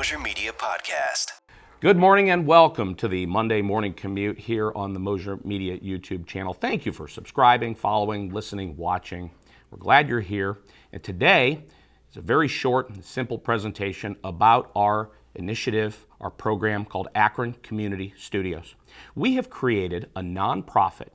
Mosier Media Podcast. Good morning and welcome to the Monday Morning Commute here on the Mosier Media YouTube channel. Thank you for subscribing, following, listening, watching. We're glad you're here. And today is a very short and simple presentation about our initiative, our program called Akron Community Studios. We have created a nonprofit,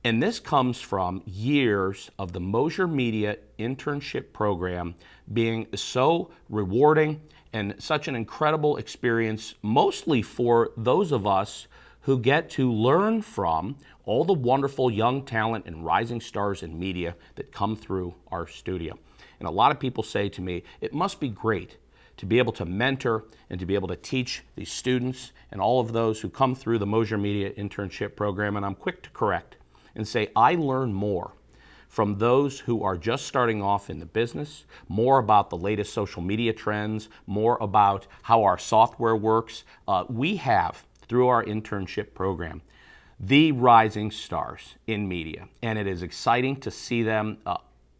and this comes from years of the Mosier Media internship program being so rewarding and such an incredible experience, mostly for those of us who get to learn from all the wonderful young talent and rising stars in media that come through our studio. And a lot of people say to me, it must be great to be able to mentor and to be able to teach these students and all of those who come through the Mosier Media internship program. And I'm quick to correct and say I learn more from those who are just starting off in the business, more about the latest social media trends, more about how our software works. We have, through our internship program, the rising stars in media. And it is exciting to see them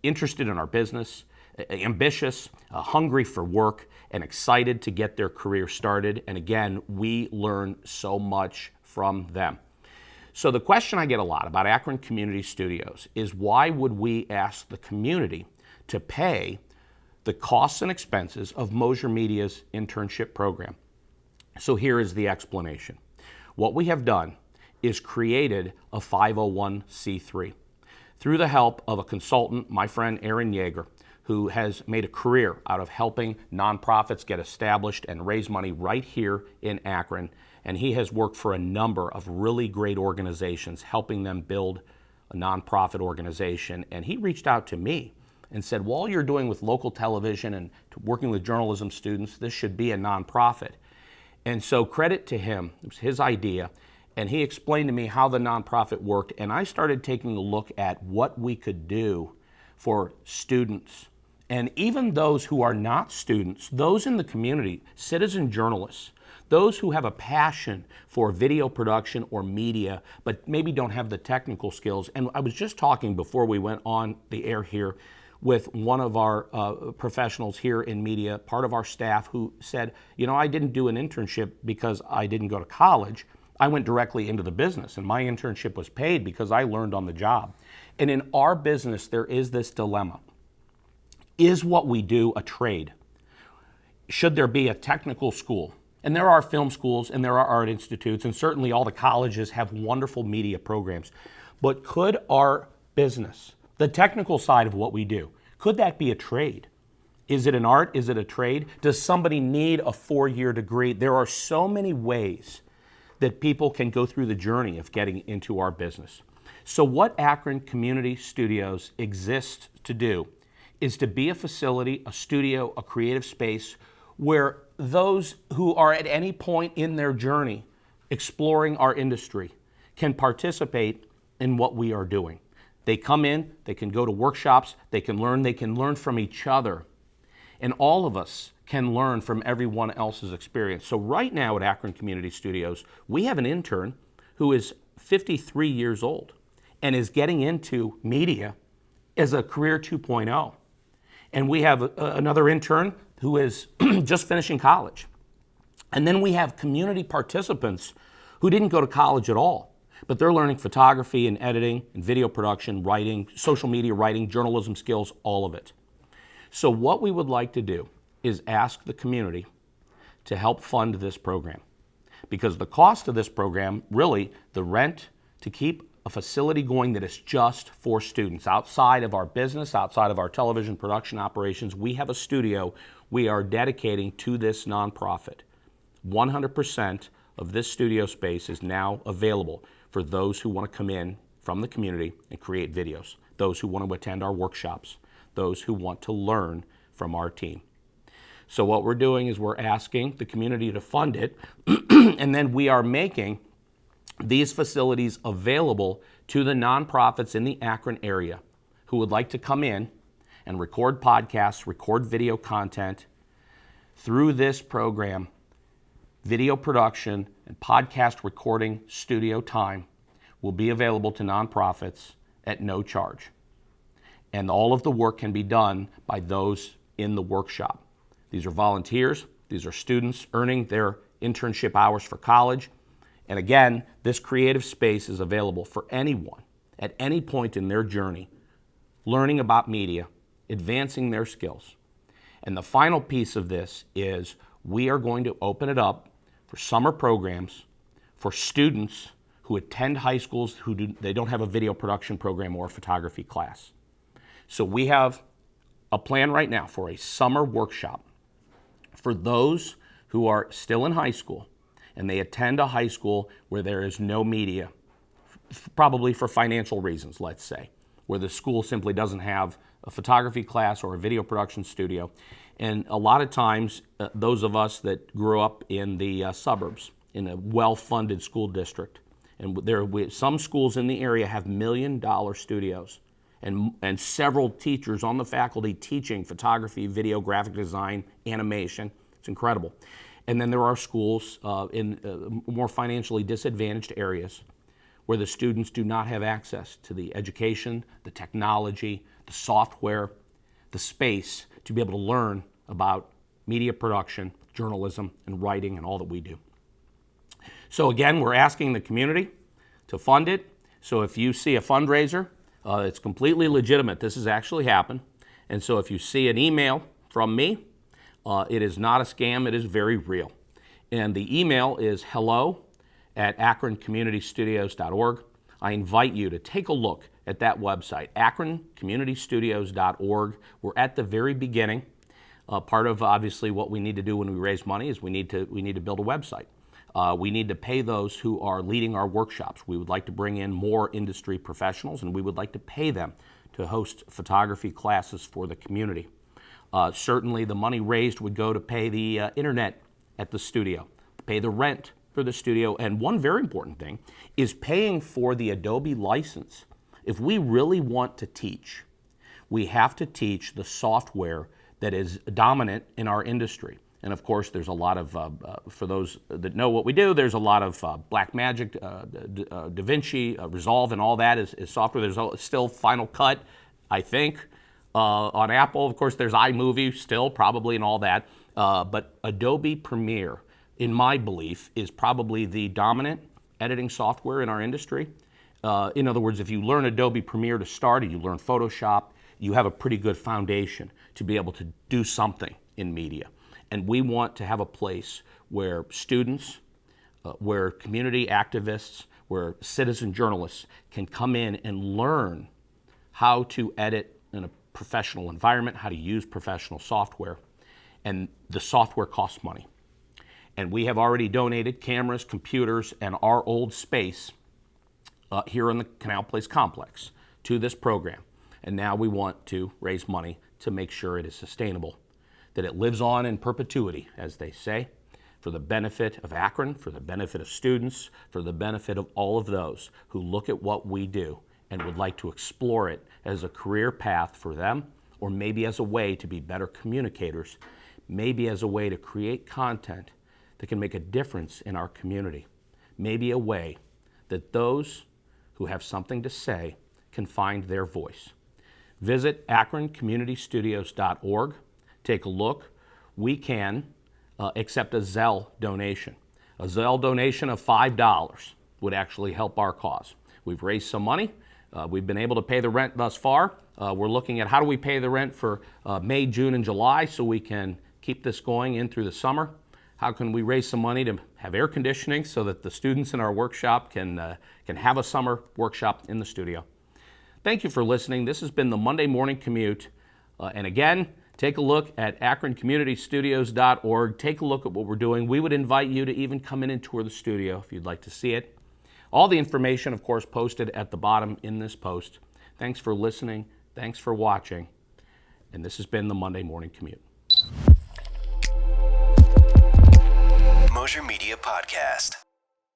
interested in our business, ambitious, hungry for work, and excited to get their career started. And again, we learn so much from them. So the question I get a lot about Akron Community Studios is, why would we ask the community to pay the costs and expenses of Mosier Media's internship program? So here is the explanation. What we have done is created a 501c3 through the help of a consultant, my friend Aaron Yeager, who has made a career out of helping nonprofits get established and raise money right here in Akron. And he has worked for a number of really great organizations, helping them build a nonprofit organization. And he reached out to me and said, well, all you're doing with local television and working with journalism students, this should be a nonprofit. And so credit to him, it was his idea. And he explained to me how the nonprofit worked. And I started taking a look at what we could do for students. And even those who are not students, those in the community, citizen journalists, those who have a passion for video production or media, but maybe don't have the technical skills. And I was just talking before we went on the air here with one of our professionals here in media, part of our staff, who said, you know, I didn't do an internship because I didn't go to college. I went directly into the business, and my internship was paid because I learned on the job. And in our business, there is this dilemma. Is what we do a trade? Should there be a technical school? And there are film schools and there are art institutes, and certainly all the colleges have wonderful media programs. But could our business, the technical side of what we do, could that be a trade? Is it an art? Is it a trade? Does somebody need a 4-year degree? There are so many ways that people can go through the journey of getting into our business. So what Akron Community Studios exists to do is to be a facility, a studio, a creative space where those who are at any point in their journey exploring our industry can participate in what we are doing. They come in, they can go to workshops, they can learn from each other. And all of us can learn from everyone else's experience. So right now at Akron Community Studios, we have an intern who is 53 years old and is getting into media as a career 2.0. And we have another intern who is just finishing college. And then we have community participants who didn't go to college at all, but they're learning photography and editing and video production, writing, social media writing, journalism skills, all of it. So what we would like to do is ask the community to help fund this program, because the cost of this program, really the rent to keep a facility going that is just for students. Outside of our business, outside of our television production operations, we have a studio we are dedicating to this nonprofit. 100% of this studio space is now available for those who want to come in from the community and create videos, those who want to attend our workshops, those who want to learn from our team. So what we're doing is we're asking the community to fund it, and then we are making these facilities available to the nonprofits in the Akron area who would like to come in and record podcasts, record video content. Through this program, video production and podcast recording studio time will be available to nonprofits at no charge. And all of the work can be done by those in the workshop. These are volunteers These are students earning their internship hours for college. And again, this creative space is available for anyone at any point in their journey, learning about media, advancing their skills. And the final piece of this is we are going to open it up for summer programs for students who attend high schools they don't have a video production program or a photography class. So we have a plan right now for a summer workshop for those who are still in high school and they attend a high school where there is no media, probably for financial reasons, let's say, where the school simply doesn't have a photography class or a video production studio. And a lot of times, those of us that grew up in the suburbs, in a well-funded school district, and some schools in the area have $1 million studios and several teachers on the faculty teaching photography, video, graphic design, animation. It's incredible. And then there are schools in more financially disadvantaged areas where the students do not have access to the education, the technology, the software, the space to be able to learn about media production, journalism, and writing, and all that we do. So again, we're asking the community to fund it. So if you see a fundraiser, it's completely legitimate. This has actually happened. And so if you see an email from me, it is not a scam. It is very real. And the email is hello@akroncommunitystudios.org. I invite you to take a look at that website, akroncommunitystudios.org. We're at the very beginning. Part of obviously what we need to do when we raise money is we need to build a website. We need to pay those who are leading our workshops. We would like to bring in more industry professionals, and we would like to pay them to host photography classes for the community. Certainly the money raised would go to pay the internet at the studio, pay the rent for the studio, and one very important thing is paying for the Adobe license. If we really want to teach, we have to teach the software that is dominant in our industry. And of course, there's a lot of, for those that know what we do, there's a lot of Blackmagic, DaVinci, Resolve, and all that is software. There's still Final Cut, I think. On Apple, of course, there's iMovie still, probably, and all that. But Adobe Premiere, in my belief, is probably the dominant editing software in our industry. In other words, if you learn Adobe Premiere to start, and you learn Photoshop, you have a pretty good foundation to be able to do something in media. And we want to have a place where students, where community activists, where citizen journalists can come in and learn how to edit in a professional environment, how to use professional software. And the software costs money. And we have already donated cameras, computers, and our old space here in the Canal Place complex to this program. And now we want to raise money to make sure it is sustainable, that it lives on in perpetuity, as they say, for the benefit of Akron, for the benefit of students, for the benefit of all of those who look at what we do and would like to explore it as a career path for them, or maybe as a way to be better communicators, maybe as a way to create content that can make a difference in our community, maybe a way that those who have something to say can find their voice. Visit akroncommunitystudios.org. Take a look. We can accept a Zelle donation. A Zelle donation of $5 would actually help our cause. We've raised some money. We've been able to pay the rent thus far. We're looking at how do we pay the rent for May, June, and July so we can keep this going in through the summer. How can we raise some money to have air conditioning so that the students in our workshop can have a summer workshop in the studio? Thank you for listening. This has been the Monday Morning Commute. And again, take a look at akroncommunitystudios.org. Take a look at what we're doing. We would invite you to even come in and tour the studio if you'd like to see it. All the information, of course, posted at the bottom in this post. Thanks for listening. Thanks for watching. And this has been the Monday Morning Commute. Mosier Media Podcast.